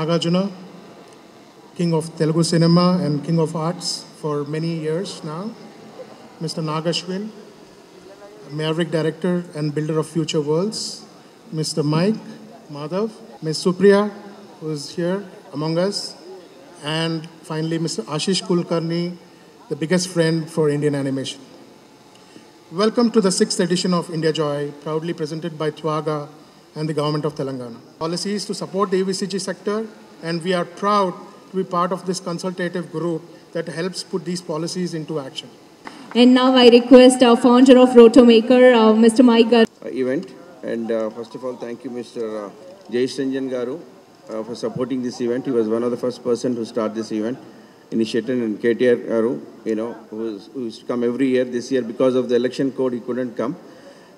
Nagarjuna, King of Telugu cinema and King of Arts for many years now. Mr. Nagashwin, Maverick Director and Builder of Future Worlds. Mr. Mike Madhav, Ms. Supriya, who is here among us. And finally, Mr. Ashish Kulkarni, the biggest friend for Indian animation. Welcome to the 6th edition of Indiajoy, proudly presented by Twaga and the Government of Telangana. Policy is to support the EVCG sector, and we are proud to be part of this consultative group that helps put these policies into action. And now I request our founder of Rotomaker, Mr. Mike Event. And first of all, thank you, Mr. Jayesh Ranjan Garu, for supporting this event. He was one of the first person to start this event. Initiated, and KTR Garu, who used to come every year. This year, because of the election code, he couldn't come.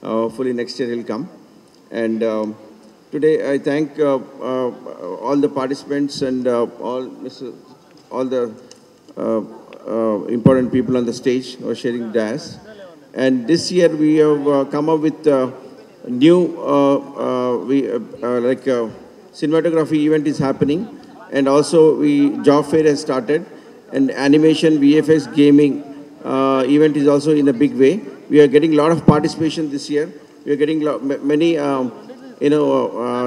Hopefully next year he'll come. And today I thank all the participants and all the important people on the stage who are sharing dais. And this year we have come up with new cinematography event is happening, and also job fair has started, and animation, VFX, gaming event is also in a big way. We are getting a lot of participation this year. We are getting many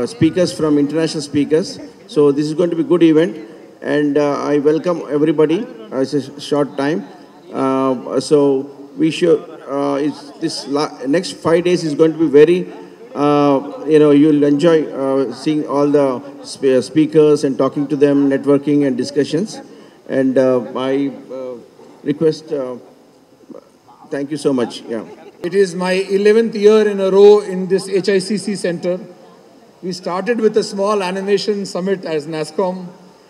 speakers from international speakers. So this is going to be a good event, and I welcome everybody. It's a short time, so we should. Next 5 days is going to be very. You'll enjoy seeing all the speakers and talking to them, networking and discussions. And my request. Thank you so much. Yeah. It is my 11th year in a row in this HICC center. We started with a small animation summit as NASCOM.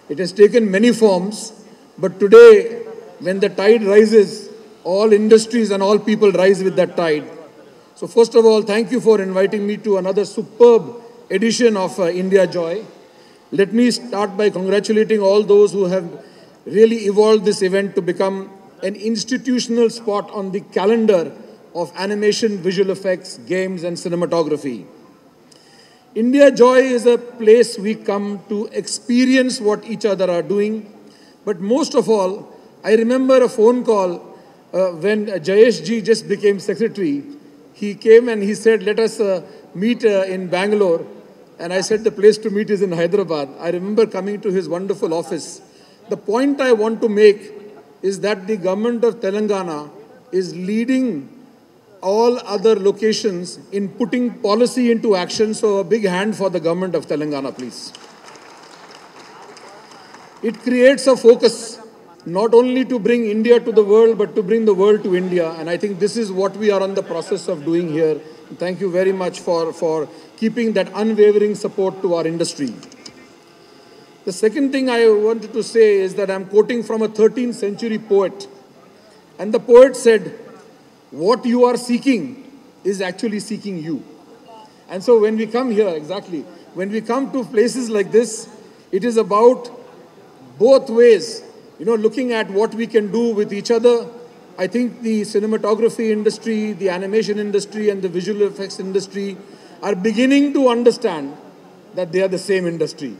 It has taken many forms, but today, when the tide rises, all industries and all people rise with that tide. So first of all, thank you for inviting me to another superb edition of Indiajoy. Let me start by congratulating all those who have really evolved this event to become an institutional spot on the calendar of animation, visual effects, games, and cinematography. Indiajoy is a place we come to experience what each other are doing. But most of all, I remember a phone call when Jayesh ji just became secretary. He came and he said, let us meet in Bangalore. And I said, the place to meet is in Hyderabad. I remember coming to his wonderful office. The point I want to make is that the government of Telangana is leading all other locations in putting policy into action. So a big hand for the government of Telangana, please. It creates a focus, not only to bring India to the world, but to bring the world to India. And I think this is what we are on the process of doing here. Thank you very much for keeping that unwavering support to our industry. The second thing I wanted to say is that I'm quoting from a 13th century poet. And the poet said, what you are seeking is actually seeking you. And so when we come here, exactly, when we come to places like this, it is about both ways, looking at what we can do with each other. I think the cinematography industry, the animation industry, and the visual effects industry are beginning to understand that they are the same industry.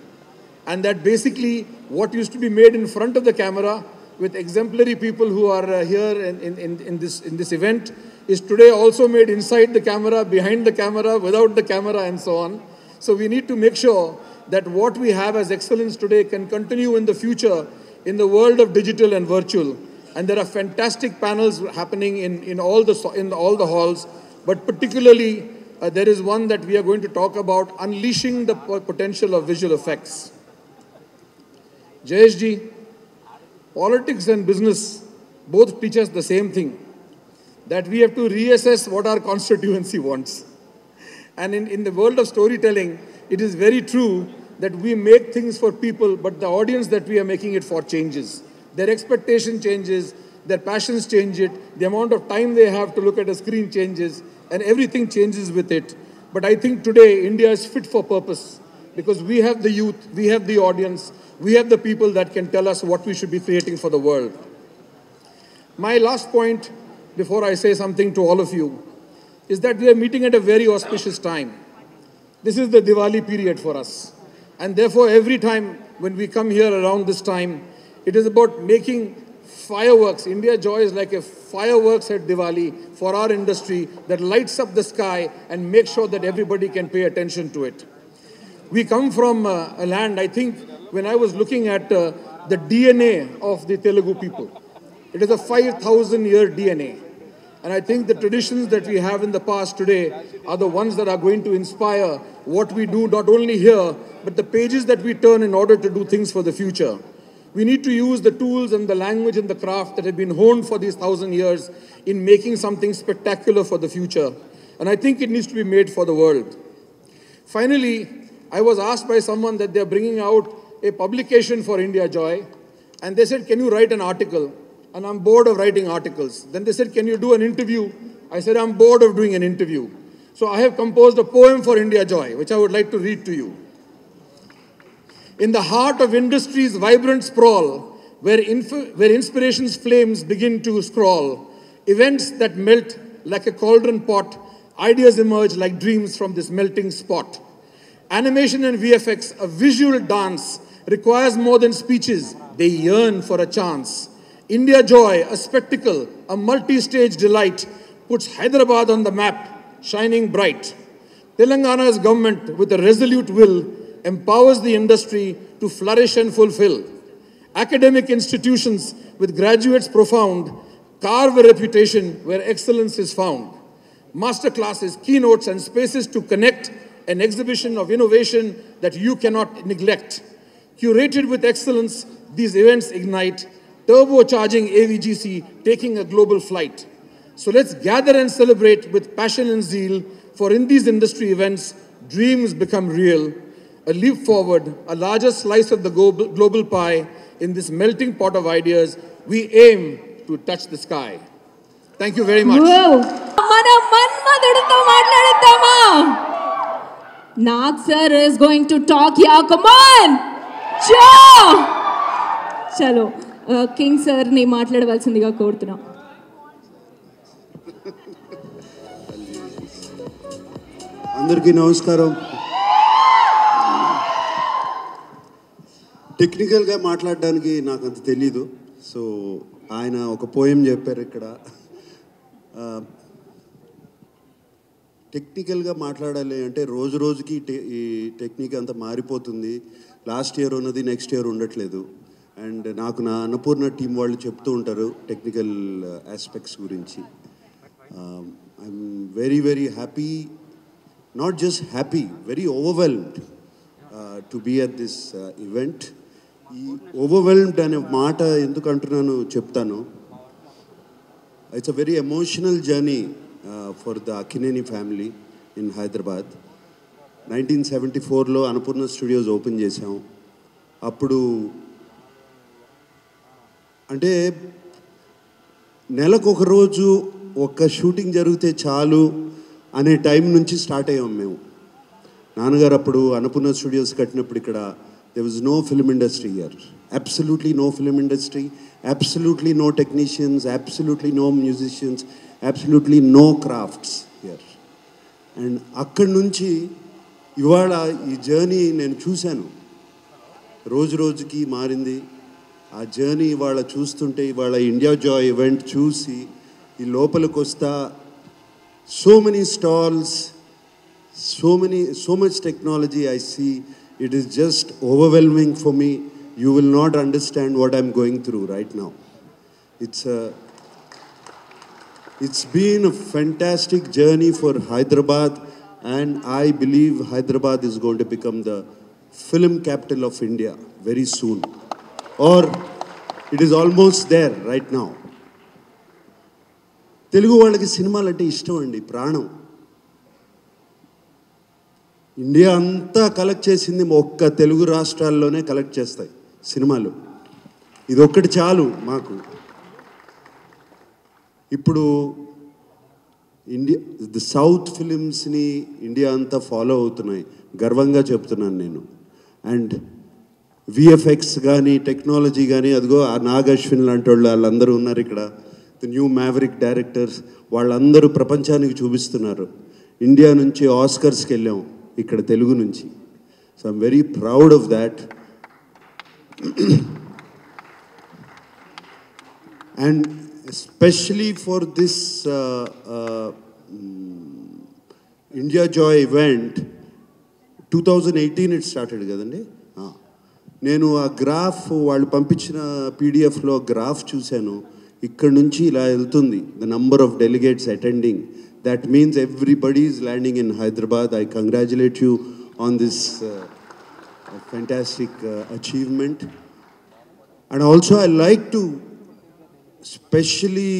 And that basically what used to be made in front of the camera with exemplary people who are here in this event is today also made inside the camera, behind the camera, without the camera, and so on. So we need to make sure that what we have as excellence today can continue in the future in the world of digital and virtual. And there are fantastic panels happening in all the halls, but particularly there is one that we are going to talk about, unleashing the potential of visual effects. Jayesh ji, politics and business both teach us the same thing, that we have to reassess what our constituency wants. And in the world of storytelling, it is very true that we make things for people, but the audience that we are making it for changes. Their expectation changes, their passions change it, the amount of time they have to look at a screen changes, and everything changes with it. But I think today India is fit for purpose because we have the youth, we have the audience, we have the people that can tell us what we should be creating for the world. My last point, before I say something to all of you, is that we are meeting at a very auspicious time. This is the Diwali period for us. And therefore, every time when we come here around this time. It is about making fireworks. Indiajoy is like a fireworks at Diwali for our industry that lights up the sky and makes sure that everybody can pay attention to it. We come from a land, I think, when I was looking at the DNA of the Telugu people, it is a 5,000-year DNA. And I think the traditions that we have in the past today are the ones that are going to inspire what we do, not only here, but the pages that we turn in order to do things for the future. We need to use the tools and the language and the craft that have been honed for these 1,000 years in making something spectacular for the future. And I think it needs to be made for the world. Finally, I was asked by someone that they're bringing out a publication for Indiajoy, and they said, can you write an article? And I'm bored of writing articles. Then they said, can you do an interview? I said, I'm bored of doing an interview. So I have composed a poem for Indiajoy, which I would like to read to you. In the heart of industry's vibrant sprawl, where inspiration's flames begin to scrawl, events that melt like a cauldron pot, ideas emerge like dreams from this melting spot. Animation and VFX, a visual dance, requires more than speeches. They yearn for a chance. Indiajoy, a spectacle, a multi-stage delight, puts Hyderabad on the map, shining bright. Telangana's government, with a resolute will, empowers the industry to flourish and fulfill. Academic institutions, with graduates profound, carve a reputation where excellence is found. Masterclasses, keynotes, and spaces to connect, an exhibition of innovation that you cannot neglect. Curated with excellence, these events ignite, turbocharging AVGC, taking a global flight. So let's gather and celebrate with passion and zeal, for in these industry events, dreams become real. A leap forward, a larger slice of the global pie. In this melting pot of ideas, we aim to touch the sky. Thank you very much. Nag sir is going to talk here. Come on! Chalo! Chalo. King sir ni మాట్లాడవలసిందిగా కోరుతున్నాం. అందరికీ నమస్కారం. టెక్నికల్గా మాట్లాడడానికి నాకు అంత తెలీదు. So ఆయన ఒక పోయం చెప్పారు ఇక్కడ. టెక్నికల్గా మాట్లాడాలి అంటే రోజు రోజుకి ఈ టెక్నిక్ అంతా మారిపోతుంది. లాస్ట్ ఇయర్ ఉన్నది నెక్స్ట్ ఇయర్ ఉండట్లేదు. అండ్ నాకు నా అన్నపూర్ణ టీం వాళ్ళు చెప్తూ ఉంటారు టెక్నికల్ ఆస్పెక్ట్స్ గురించి. I'm very very happy, not just happy, very overwhelmed to be at this event. ఈ ఓవర్వెల్మ్డ్ అనే మాట ఎందుకు అంటున్నాను చెప్తాను. It's a very emotional journey for the Akkineni family in Hyderabad. 1974లో అన్నపూర్ణ స్టూడియోస్ ఓపెన్ చేసాం. అప్పుడు అంటే నెలకొక రోజు ఒక్క షూటింగ్ జరిగితే చాలు అనే టైం నుంచి స్టార్ట్ అయ్యాం మేము. నాన్నగారు అప్పుడు అన్నపూర్ణ స్టూడియోస్ కట్టినప్పుడు ఇక్కడ there was no film industry here, absolutely no film industry, absolutely no technicians, absolutely no musicians, absolutely no crafts here. And akkad nunchi ivala ee journey nenu chusanu, roju rojuki marindi. Aa journey ivala chustunte ivala Indiajoy event chusi ee lopalaku osta so many stalls, so much technology I see. It is just overwhelming for me. You will not understand what I'm going through right now. It's been a fantastic journey for Hyderabad, and I believe Hyderabad is going to become the film capital of India very soon. Or it is almost there right now. Telugu vallaki cinemalu ante ishtam andi, pranam. India అంతా collect చేసింది ఒక్క Telugu రాష్ట్రాల్లోనే collect చేస్తాయి సినిమాలు. ఇది ఒక్కటి చాలు మాకు. ఇప్పుడు ది సౌత్ ఫిలిమ్స్ని ఇండియా అంతా ఫాలో అవుతున్నాయి, గర్వంగా చెప్తున్నాను నేను. అండ్ విఎఫ్ఎక్స్ కానీ టెక్నాలజీ కానీ, అదిగో ఆ నాగశ్విన్ లాంటి వాళ్ళందరూ ఉన్నారు ఇక్కడ, ది న్యూ మ్యావరిక్ డైరెక్టర్స్, వాళ్ళందరూ ప్రపంచానికి చూపిస్తున్నారు. ఇండియా నుంచి ఆస్కర్స్కి వెళ్ళాం ఇక్కడ తెలుగు నుంచి. So I'm very proud of that. And especially for this Indiajoy event, 2018 it started కదండి. నేను ఆ గ్రాఫ్ వాళ్ళు పంపించిన పీడిఎఫ్లో గ్రాఫ్ చూశాను. ఇక్కడ నుంచి ఇలా వెళ్తుంది, the number of delegates attending. That means everybody is landing in Hyderabad. I congratulate you on this fantastic achievement. And also I like to especially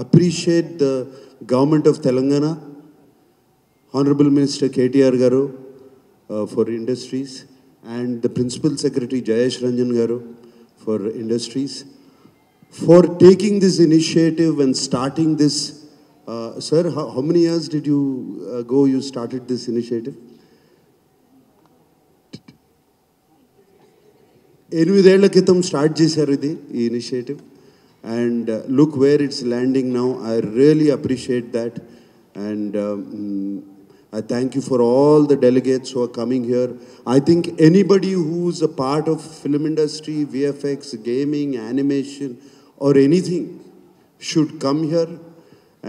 appreciate the government of Telangana, Honorable Minister KTR Garu for Industries, and the Principal Secretary Jayesh Ranjan Garu for Industries, for taking this initiative and starting this. Sir, how many years did you ago you started this initiative? 8 ఏళ్ల క్రితం start చేశారు ఇది ఈ initiative. And look where it's landing now. I really appreciate that. And I thank you for all the delegates who are coming here. I think anybody who's a part of film industry, VFX, gaming, animation, or anything should come here.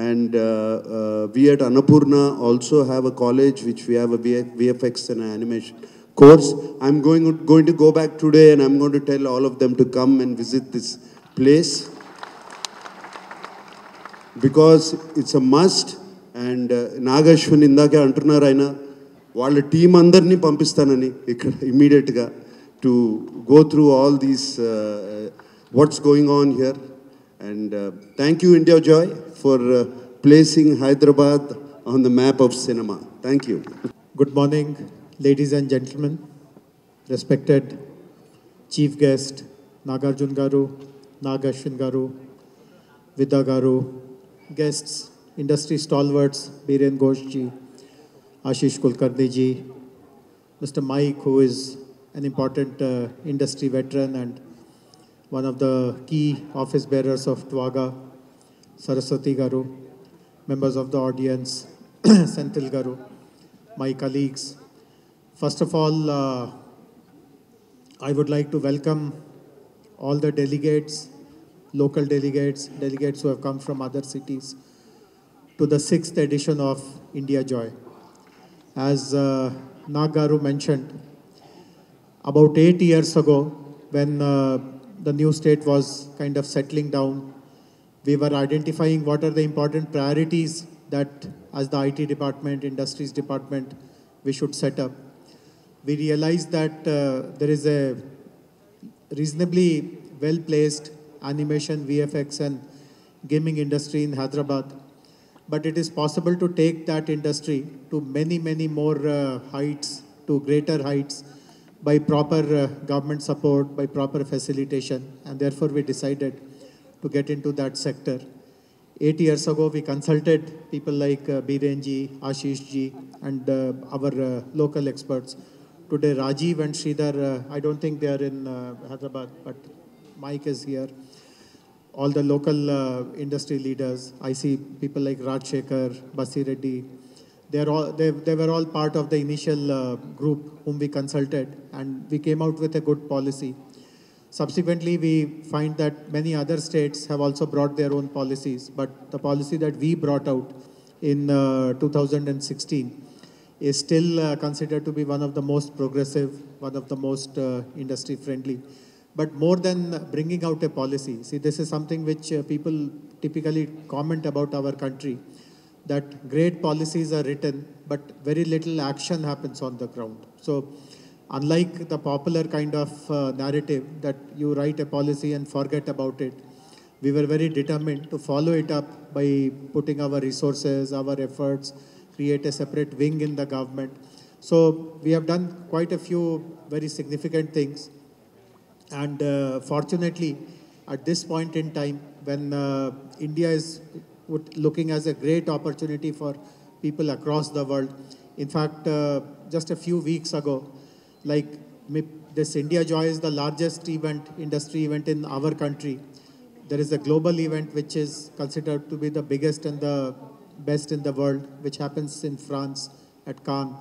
And we at Annapurna also have a college which we have a VFX and animation course. I'm going to go back today and I'm going to tell all of them to come and visit this place because it's a must. And Nagashwin indake antunnaru aina వాళ్ళ team అందరినీ పంపిస్తానని ఇక్కడ ఇమ్మీడియట్గా to go through all these what's going on here. And thank you Indiajoy for placing Hyderabad on the map of cinema. Thank you. Good morning, ladies and gentlemen, respected chief guest Nagarjuna garu, Nagashwin garu, Vidya garu, guests, industry stalwarts, Biren Ghosh ji, Ashish Kulkarni ji, Mr. Mike, who is an important industry veteran and one of the key office bearers of Twaga, Saraswati garu, members of the audience, Senthil garu, my colleagues. First of all, I would like to welcome all the delegates, local delegates, delegates who have come from other cities to the 6th edition of Indiajoy. As Nagaru mentioned, about 8 years ago, when the new state was kind of settling down, we were identifying what are the important priorities that as the IT department, industries department, we should set up. We realized that there is a reasonably well-placed animation, VFX and gaming industry in Hyderabad. But it is possible to take that industry to many, many more heights, to greater heights by proper government support, by proper facilitation. And therefore we decided to get into that sector. 8 years ago, we consulted people like Biren ji, Ashish ji, and our local experts. Today, Rajiv and Sridhar, I don't think they are in Hyderabad, but Mike is here. All the local industry leaders. I see people like Rajshekhar, Basi Reddy. They were all part of the initial group whom we consulted, and we came out with a good policy. Subsequently, we find that many other states have also brought their own policies, but the policy that we brought out in 2016 is still considered to be one of the most progressive, one of the most industry friendly. But more than bringing out a policy, see, this is something which people typically comment about our country, that great policies are written, but very little action happens on the ground. So, unlike the popular kind of narrative that you write a policy and forget about it, we were very determined to follow it up by putting our resources, our efforts, create a separate wing in the government. So, we have done quite a few very significant things. And fortunately, at this point in time, when India is looking as a great opportunity for people across the world, in fact, just a few weeks ago, like this Indiajoy is the largest event, industry event in our country. There is a global event which is considered to be the biggest and the best in the world, which happens in France at Cannes,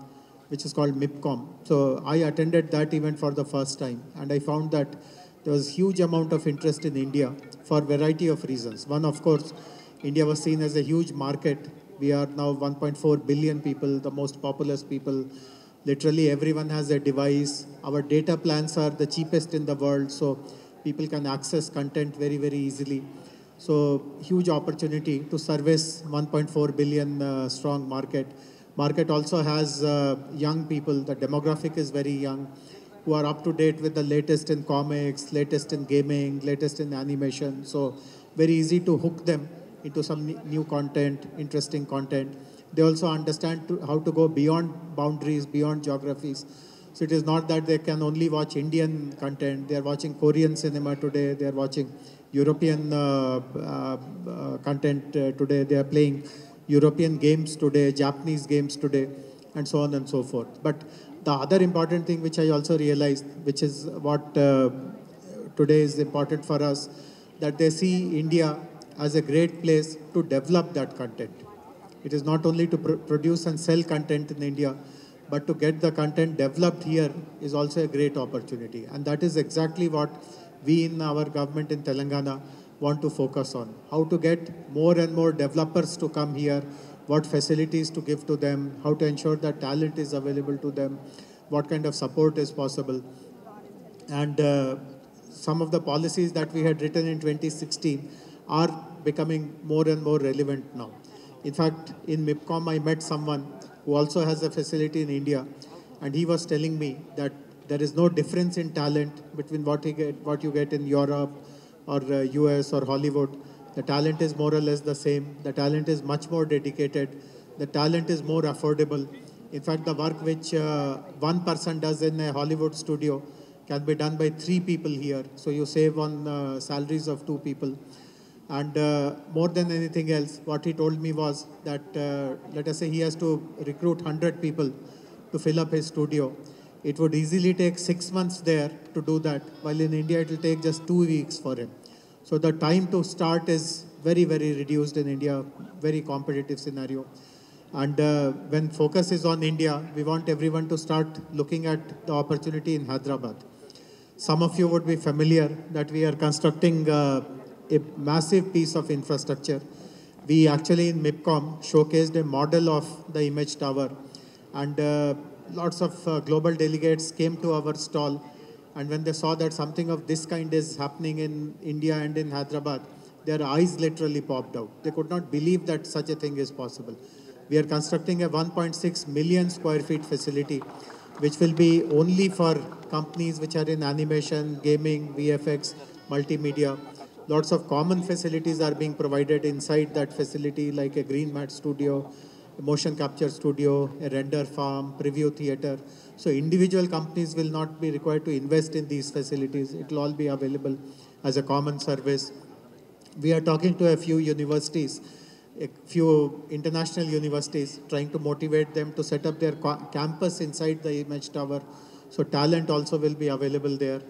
which is called MIPCOM. So I attended that event for the first time, and I found that there was huge amount of interest in India for a variety of reasons. One, of course, India was seen as a huge market. We are now 1.4 billion people, the most populous people. Literally everyone has a device. Our data plans are the cheapest in the world, so people can access content very, very easily. So huge opportunity to service 1.4 billion strong market. Market also has young people. The demographic is very young, who are up to date with the latest in comics, latest in gaming, latest in animation. So very easy to hook them into some new content, interesting content. They also understand how to go beyond boundaries, beyond geographies. So it is not that they can only watch Indian content. They are watching Korean cinema today. They are watching European content today. They are playing European games today, Japanese games today, and so on and so forth. But the other important thing which I also realized, which is what today is important for us, that they see India as a great place to develop that content. It is not only to produce and sell content in India, but to get the content developed here is also a great opportunity. And that is exactly what we in our government in Telangana want to focus on. How to get more and more developers to come here, what facilities to give to them, how to ensure that talent is available to them, what kind of support is possible. And some of the policies that we had written in 2016 are becoming more and more relevant now. In fact, in MIPCOM, I met someone who also has a facility in India, and he was telling me that there is no difference in talent between what you get in Europe or US or Hollywood. The talent is more or less the same. The talent is much more dedicated. The talent is more affordable. In fact, the work which one person does in a Hollywood studio can be done by 3 people here. So you save on salaries of 2 people. And more than anything else, what he told me was that, let us say he has to recruit 100 people to fill up his studio. It would easily take 6 months there to do that, while in India it will take just 2 weeks for him. So the time to start is very, very reduced in India, very competitive scenario. And when focus is on India, we want everyone to start looking at the opportunity in Hyderabad. Some of you would be familiar that we are constructing a massive piece of infrastructure. We actually in MIPCOM showcased a model of the image tower, and lots of global delegates came to our stall, and when they saw that something of this kind is happening in India and in Hyderabad, their eyes literally popped out. They could not believe that such a thing is possible. We are constructing a 1.6 million square feet facility, which will be only for companies which are in animation, gaming, VFX, multimedia. Lots of common facilities are being provided inside that facility, like a green mat studio, a motion capture studio, a render farm, preview theater. So individual companies will not be required to invest in these facilities. It will all be available as a common service. We are talking to a few universities, a few international universities, trying to motivate them to set up their campus inside the image tower. So talent also will be available there.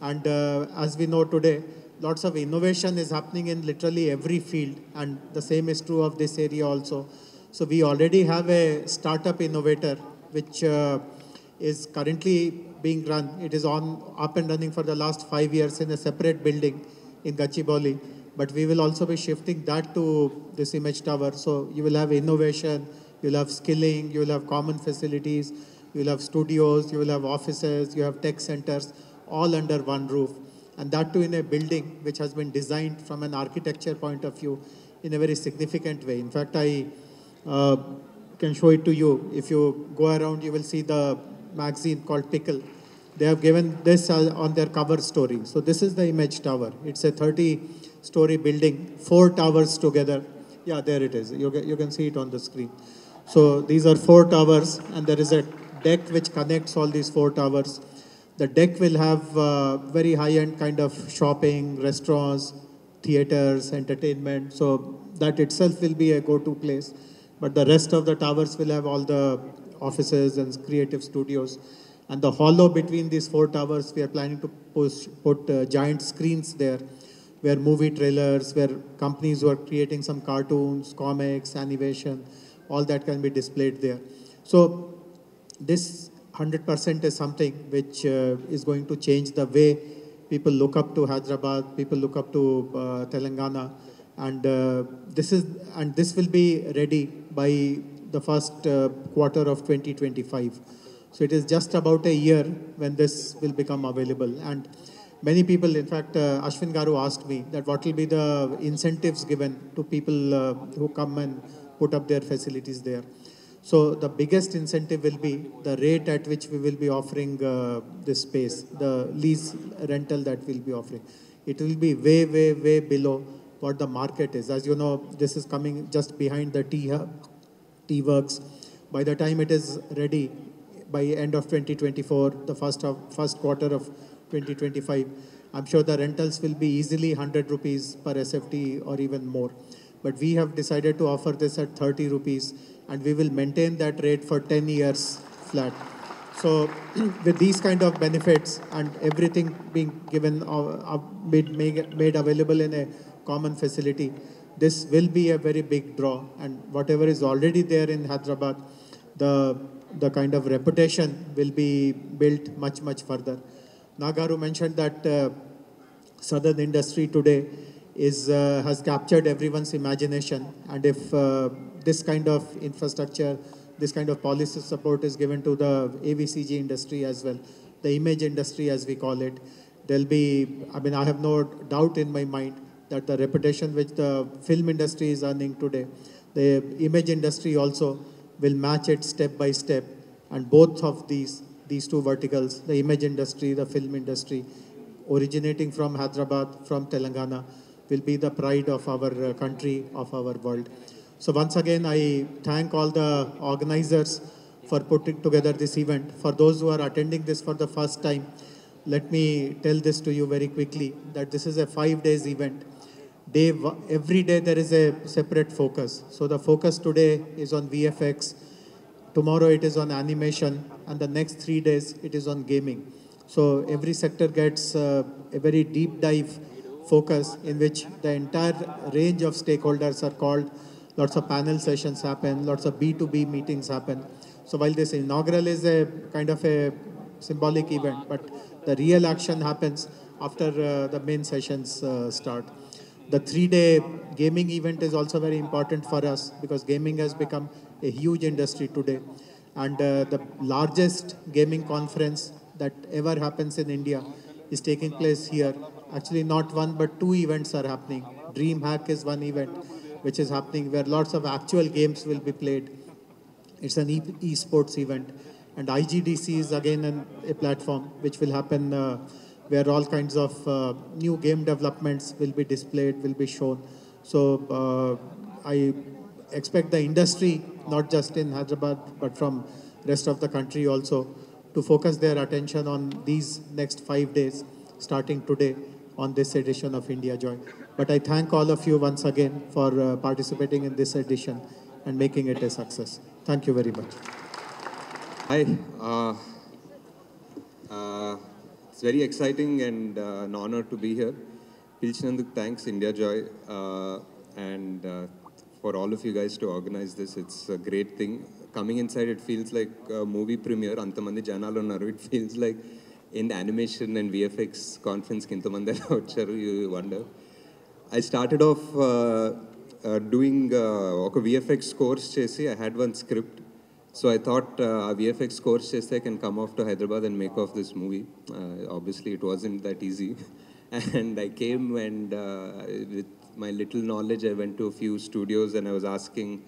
And as we know today, lots of innovation is happening in literally every field, and the same is true of this area also. So we already have a startup innovator which is currently being run. It is up and running for the last 5 years in a separate building in Gachibowli. But we will also be shifting that to this image tower. So you will have innovation, you will have skilling, you will have common facilities, you will have studios, you will have offices, you have tech centers, all under one roof. And that too in a building which has been designed from an architecture point of view in a very significant way. In fact, I can show it to you. If you go around, you will see the magazine called Pickle. They have given this on their cover story. So this is the image tower. It's a 30-story building, 4 towers together. Yeah, there it is. You can see it on the screen. So these are 4 towers, and there is a deck which connects all these 4 towers. The deck will have very high-end kind of shopping, restaurants, theaters, entertainment. So that itself will be a go-to place. But the rest of the towers will have all the offices and creative studios. And the hollow between these 4 towers, we are planning to put giant screens there, where movie trailers, where companies who are creating some cartoons, comics, animation, all that can be displayed there. So this 100% is something which is going to change the way People look up to Hyderabad, people look up to Telangana, and this will be ready by the first quarter of 2025. So it is just about a year when this will become available. And many people, in fact, Ashwin Garu asked me that what will be the incentives given to people who come and put up their facilities there. So the biggest incentive will be the rate at which we will be offering this space, the lease rental that we'll be offering. It will be way, way, way below what the market is. As you know, this is coming just behind the T Works. By the time it is ready, by end of 2024, the first quarter of 2025, I'm sure the rentals will be easily 100 rupees per SFT or even more. But we have decided to offer this at 30 rupees, and we will maintain that rate for 10 years flat. So with these kind of benefits and everything being given, made available in a common facility, this will be a very big draw. And whatever is already there in Hyderabad, the kind of reputation will be built much, much further. Nagaru mentioned that southern industry today has captured everyone's imagination, and if this kind of infrastructure, this kind of policy support is given to the AVCG industry as well, the image industry as we call it, there'll be, I have no doubt in my mind that the reputation which the film industry is earning today, the image industry also will match it step by step. And both of these two verticals, the image industry, the film industry, originating from Hyderabad, from Telangana, will be the pride of our country, of our world. So once again, I thank all the organizers for putting together this event. For those who are attending this for the first time, let me tell this to you very quickly, that this is a 5 days event. Every day there is a separate focus. So the focus today is on VFX, tomorrow it is on animation, and the next 3 days it is on gaming. So every sector gets a very deep dive focus in which the entire range of stakeholders are called. Lots of panel sessions happen, lots of B2B meetings happen. So while this inaugural is a kind of a symbolic event, but the real action happens after the main sessions start. The 3-day gaming event is also very important for us because gaming has become a huge industry today. And the largest gaming conference that ever happens in India is taking place here. Actually, not one, but 2 events are happening. DreamHack is one event which is happening where lots of actual games will be played. It's an e-sports event. And IGDC is again a platform which will happen where all kinds of new game developments will be displayed, will be shown. So I expect the industry, not just in Hyderabad, but from rest of the country also, to focus their attention on these next 5 days, starting today on this edition of Indiajoy. But I thank all of you once again for participating in this edition and making it a success. Thank you very much. Hi. It's very exciting and an honor to be here. Pilchinanduk, thanks Indiajoy and for all of you guys to organize this. It's a great thing. Coming inside, it feels like a movie premiere. Antamandi janalu unnaru. It feels like in animation and VFX conference ki intamandi ela vacharu, you wonder. I started off doing a VFX course chesi. I had one script. So I thought a VFX course cheste I can come off to Hyderabad and make off this movie. Obviously, it wasn't that easy. And I came and with my little knowledge, I went to a few studios and I was asking,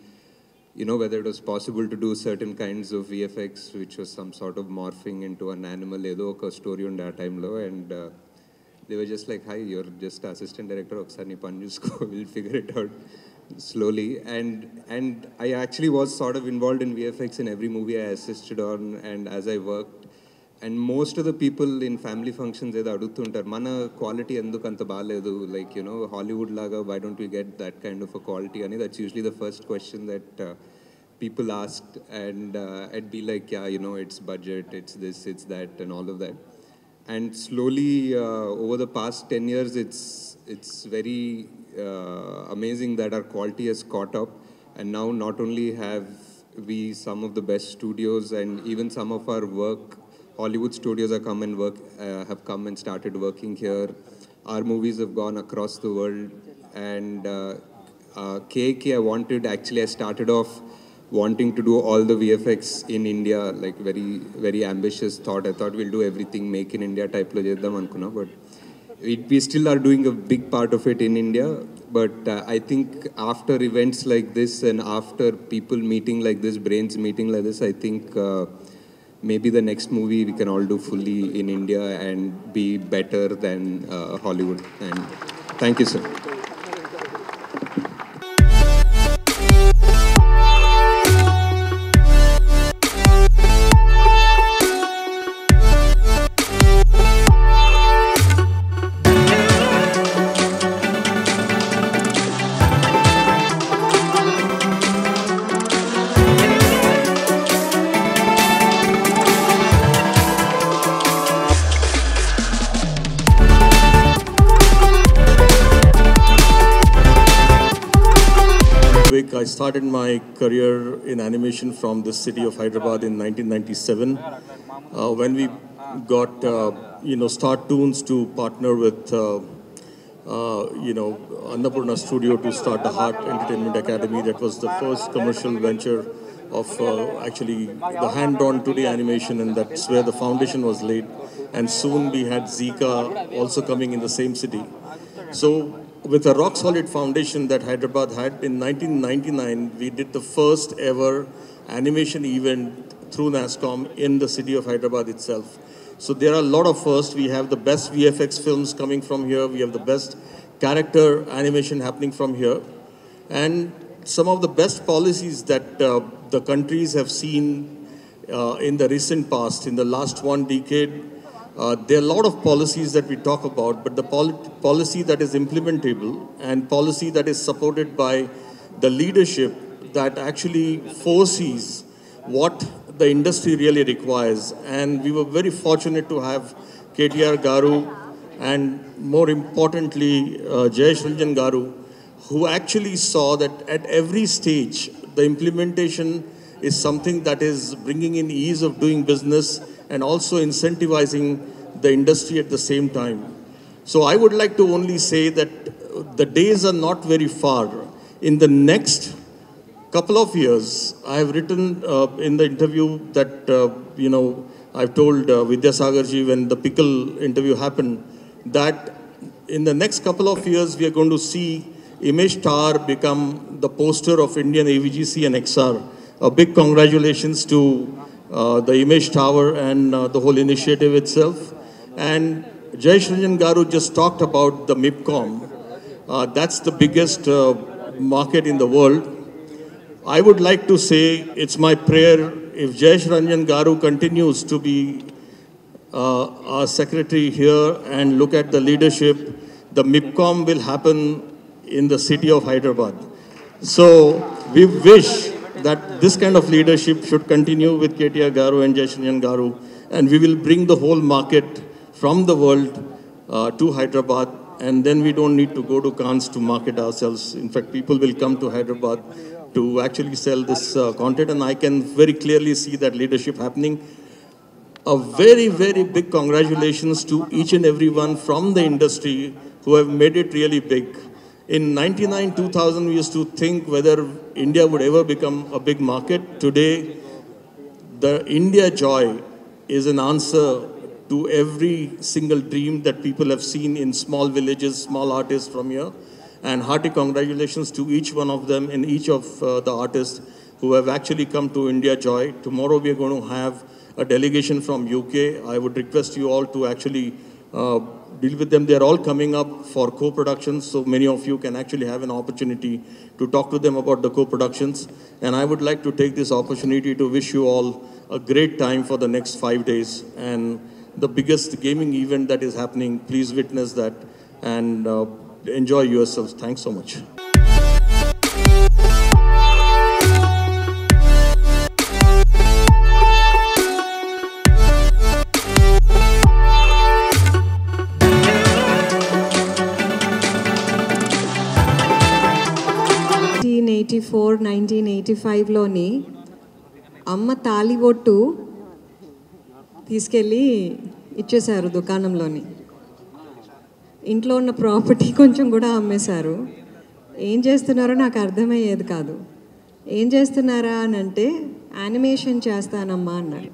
whether it was possible to do certain kinds of VFX, which was some sort of morphing into an animal, edo oka story on that time lo. And they were just like, hi, you're just assistant director, oksari panjusko, we'll figure it out slowly. And I actually was sort of involved in VFX in every movie I assisted on and as I worked. And most of the people in family functions edo adugutuntaru, mana quality enduku anta baaledu, like, Hollywood laga, why don't we get that kind of a quality? And that's usually the first question that people asked. And I'd be like, yeah, it's budget, it's this, it's that, and all of that. And slowly, over the past 10 years, it's very amazing that our quality has caught up. And now not only have we some of the best studios and even some of our work Hollywood studios have come and started working here. Our movies have gone across the world. And KK, I started off wanting to do all the VFX in India, like very, very ambitious thought. I thought we'll do everything make in India type lo cheddam anukunna, but we still are doing a big part of it in India. But I think after events like this and after people meeting like this, brains meeting like this, I think maybe the next movie we can all do fully in India and be better than Hollywood. And thank you, sir. I started my career in animation from the city of Hyderabad in 1997 when we got Star Toons to partner with Annapurna Studio to start the Heart Entertainment Academy. That was the first commercial venture of actually the hand-drawn 2D animation, and that's where the foundation was laid. And soon we had Zika also coming in the same city. So with a rock-solid foundation that Hyderabad had, in 1999, we did the first ever animation event through NASCOM in the city of Hyderabad itself. So there are a lot of firsts. We have the best VFX films coming from here. We have the best character animation happening from here. And some of the best policies that the countries have seen in the recent past, in the last one decade. There are a lot of policies that we talk about, but the policy that is implementable and policy that is supported by the leadership that actually foresees what the industry really requires. And we were very fortunate to have KTR Garu and more importantly, Jayesh Ranjan Garu, who actually saw that at every stage, the implementation is something that is bringing in ease of doing business and also incentivizing the industry at the same time. So I would like to only say that the days are not very far. In the next couple of years, I have written in the interview that, I've told Vidyasagarji when the pickle interview happened, that in the next couple of years, we are going to see Image Tower become the poster of Indian AVGC and XR. A big congratulations to the Image Tower and the whole initiative itself. And Jayesh Ranjan Garu just talked about the MIPCOM. That's the biggest market in the world. I would like to say it's my prayer if Jayesh Ranjan Garu continues to be our secretary here and look at the leadership, the MIPCOM will happen in the city of Hyderabad. So we wish that this kind of leadership should continue with KTR Garu and Jayesh Ranjan Garu, and we will bring the whole market from the world to Hyderabad, and then we don't need to go to Cannes to market ourselves. In fact, people will come to Hyderabad to actually sell this content, and I can very clearly see that leadership happening. A very, very big congratulations to each and everyone from the industry who have made it really big. In 99, 2000, we used to think whether India would ever become a big market. Today, the Indiajoy is an answer to every single dream that people have seen in small villages, small artists from here. And hearty congratulations to each one of them and each of the artists who have actually come to Indiajoy. Tomorrow we are going to have a delegation from UK. I would request you all to actually deal with them. They are all coming up for co-productions, so many of you can actually have an opportunity to talk to them about the co-productions. And I would like to take this opportunity to wish you all a great time for the next 5 days. And the biggest gaming event that is happening, please witness that and enjoy yourselves. Thanks so much. '84, 1985 లోని అమ్మ తాలిబొట్టు తీసుకెళ్ళి ఇచ్చేశారు దుకాణంలోని. ఇంట్లో ఉన్న property కొంచెం కూడా అమ్మేశారు. ఏం చేస్తున్నారో నాకు అర్థమయ్యేది కాదు. ఏం చేస్తున్నారా అని అంటే యానిమేషన్ చేస్తానమ్మా అన్నారు.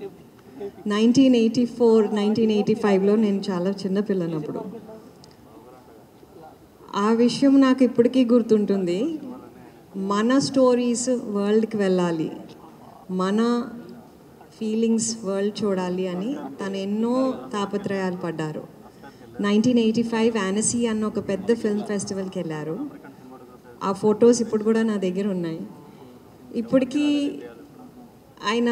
1984, 1985లో నేను చాలా చిన్నపిల్లనప్పుడు. ఆ విషయం నాకు ఇప్పటికీ గుర్తుంటుంది. మన స్టోరీస్ వరల్డ్కి వెళ్ళాలి, మన ఫీలింగ్స్ వరల్డ్ చూడాలి అని తను ఎన్నో తాపత్రయాలు పడ్డారు. 1985 యానసీ అన్న ఒక పెద్ద ఫిల్మ్ ఫెస్టివల్కి వెళ్ళారు. ఆ ఫొటోస్ ఇప్పుడు కూడా నా దగ్గర ఉన్నాయి. ఇప్పటికీ ఆయన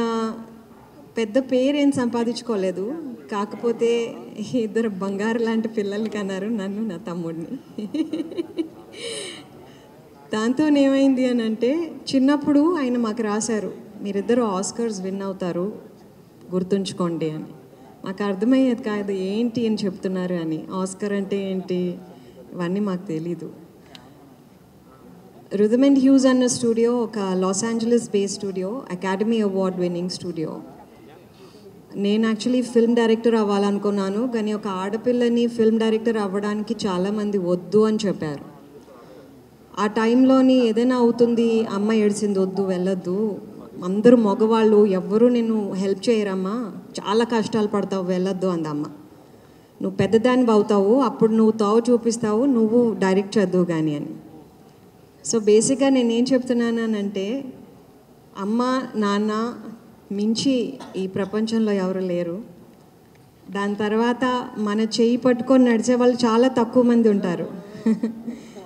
పెద్ద పేరేం సంపాదించుకోలేదు, కాకపోతే ఇద్దరు బంగారు లాంటి పిల్లల్ని కన్నారు, నన్ను నా తమ్ముడిని. దాంతో ఏమైంది అని అంటే చిన్నప్పుడు ఆయన మాకు రాశారు, మీరిద్దరు ఆస్కర్స్ విన్ అవుతారు గుర్తుంచుకోండి అని. మాకు అర్థమయ్యేది కాదు ఏంటి అని చెప్తున్నారు అని. ఆస్కర్ అంటే ఏంటి ఇవన్నీ మాకు తెలీదు. రిథమ్ అండ్ హ్యూస్ అన్న స్టూడియో ఒక Los Angeles based studio, academy award winning studio. నేను యాక్చువల్లీ ఫిల్మ్ డైరెక్టర్ అవ్వాలనుకున్నాను, కానీ ఒక ఆడపిల్లని ఫిల్మ్ డైరెక్టర్ అవ్వడానికి చాలామంది వద్దు అని చెప్పారు. ఆ టైంలోని ఏదైనా అవుతుంది, అమ్మ ఏడ్చింది, వద్దు వెళ్ళొద్దు, అందరూ మగవాళ్ళు ఎవ్వరూ నేను హెల్ప్ చేయరమ్మా, చాలా కష్టాలు పడతావు, వెళ్ళొద్దు అందమ్మ. నువ్వు పెద్దదాన్ని అవుతావు, అప్పుడు నువ్వు తావు చూపిస్తావు, నువ్వు డైరెక్ట్ చేద్దువు కానీ అని. సో బేసిక్గా నేనేం చెప్తున్నానంటే అమ్మ నాన్న మించి ఈ ప్రపంచంలో ఎవరు లేరు. దాని తర్వాత మన చెయ్యి పట్టుకొని నడిచే వాళ్ళు చాలా తక్కువ మంది ఉంటారు.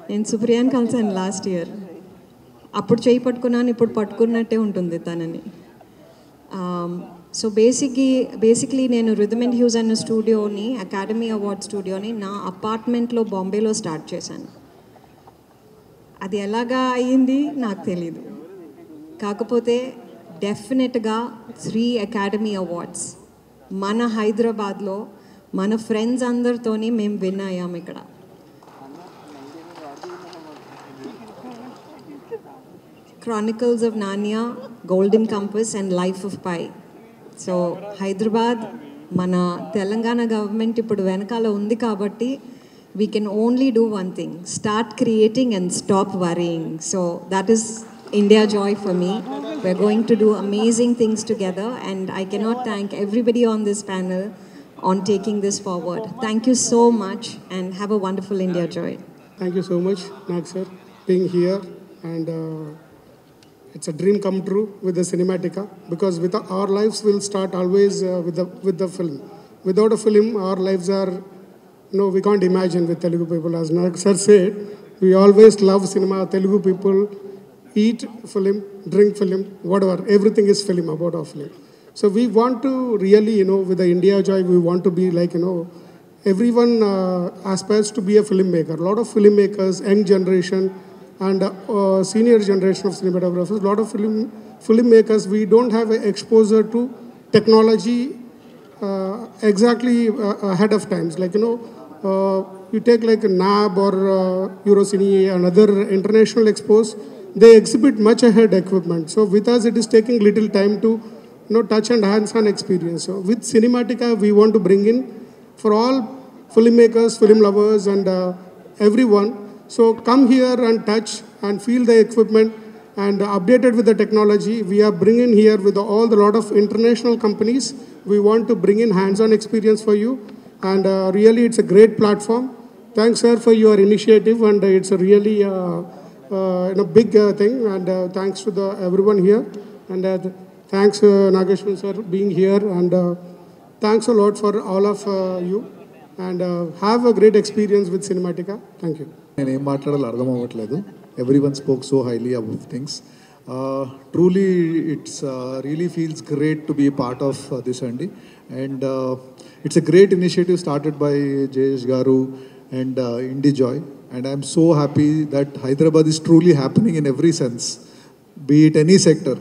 నేను సుప్రియాని కలిసాను లాస్ట్ ఇయర్. అప్పుడు చెయ్యి పట్టుకున్నాను, ఇప్పుడు పట్టుకున్నట్టే ఉంటుంది తనని. సో బేసిక్లీ నేను రిథమ్ అండ్ హ్యూస్ అన్న స్టూడియోని, అకాడమీ అవార్డ్ స్టూడియోని నా అపార్ట్మెంట్లో బాంబేలో స్టార్ట్ చేశాను. అది ఎలాగా అయ్యింది నాకు తెలీదు, కాకపోతే డెఫినెట్గా 3 అకాడమీ అవార్డ్స్ మన హైదరాబాద్లో మన ఫ్రెండ్స్ అందరితోని మేము విన్ అయ్యాం. ఇక్కడ క్రానికల్స్ ఆఫ్ నానియా, golden compass and life of pi. So Hyderabad మన తెలంగాణ గవర్నమెంట్ ఇప్పుడు వెనకాల ఉంది కాబట్టి we can only do one thing, start creating and stop worrying. So that is Indiajoy for me. We're going to do amazing things together, and I cannot thank everybody on this panel on taking this forward. Thank you so much and have a wonderful Indiajoy. Thank you so much, Nag sir, being here, and it's a dream come true with the Cinematica, because with our lives will start always with the film. Without a film, our lives are, no, we can't imagine with Telugu people. As Nag sir said, we always love cinema. Telugu people eat film, drink film, whatever. Everything is film, about our film. So we want to really, with the Indiajoy, we want to be like, everyone aspires to be a filmmaker. A lot of filmmakers, young generation and senior generation of cinematographers, a lot of filmmakers, we don't have exposure to technology exactly ahead of times. Like, you take like NAB or Eurocine and other international expos, they exhibit much ahead equipment. So with us, it is taking little time to touch and hands-on experience. So with Cinematica, we want to bring in for all filmmakers, film lovers, and everyone. So come here and touch and feel the equipment and updated with the technology. We are bringing here with all the lot of international companies. We want to bring in hands-on experience for you, and really it's a great platform. Thanks sir for your initiative, and it's a really big thing, and thanks to everyone here, and thanks Nagashwin sir being here, and thanks a lot for all of you, and have a great experience with Cinematica. Thank you. నేను ఏం మాట్లాడాలో అర్థం అవ్వట్లేదు. Everyone spoke so highly about things. Truly, it's really feels great to be a part of this, Andy. And it's a great initiative started by Jayesh Garu and Indiajoy. And I'm so happy that Hyderabad is truly happening in every sense, be it any sector.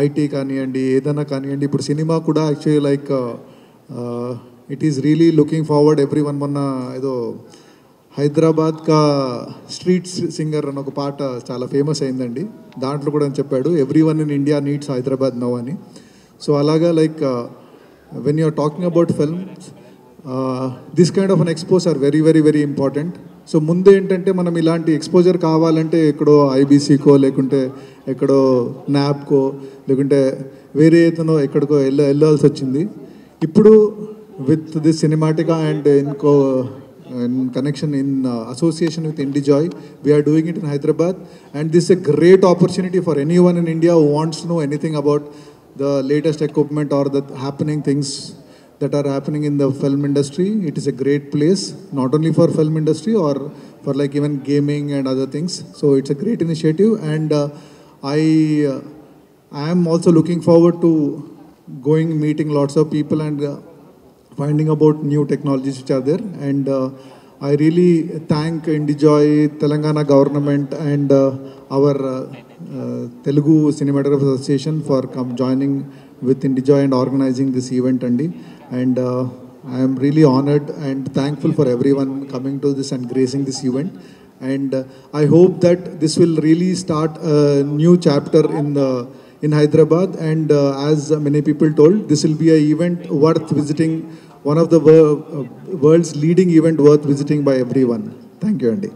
IT kaniyandi, edana kaniyandi, ippudu cinema kuda actually like it is really looking forward. Everyone manna edo Hyderabad కా street singer అని ఒక పాట చాలా famous అయిందండి. దాంట్లో కూడా చెప్పాడు, every one in India needs Hyderabad now అని. సో అలాగా like when you're talking about films, this kind of an expos are very, very, very important. So ముందు ఏంటంటే మనం ఇలాంటి ఎక్స్పోజర్ కావాలంటే ఎక్కడో ఐబీసీకో లేకుంటే ఎక్కడో నాబ్కో లేకుంటే వేరే ఏతనో ఎక్కడికో వెళ్ళాల్సి వచ్చింది. ఇప్పుడు with this Cinematica and in connection, in association with Indiajoy, we are doing it in Hyderabad, and this is a great opportunity for anyone in India who wants to know anything about the latest equipment or the happening things that are happening in the film industry. It is a great place, not only for film industry or for like even gaming and other things. So it's a great initiative, and I am also looking forward to going, meeting lots of people and finding about new technologies which are there. And I really thank Indiajoy, Telangana government and our Telugu70mm Association for joining with Indiajoy and organizing this event. And I am really honored and thankful for everyone coming to this and gracing this event. And I hope that this will really start a new chapter in Hyderabad. And as many people told, this will be an event worth visiting, one of the world's leading event worth visiting by everyone. Thank you, Andy.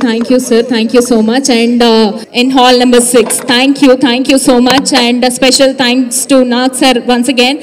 Thank you, sir. Thank you so much. And in hall number 6, thank you so much. And a special thanks to Nag sir once again.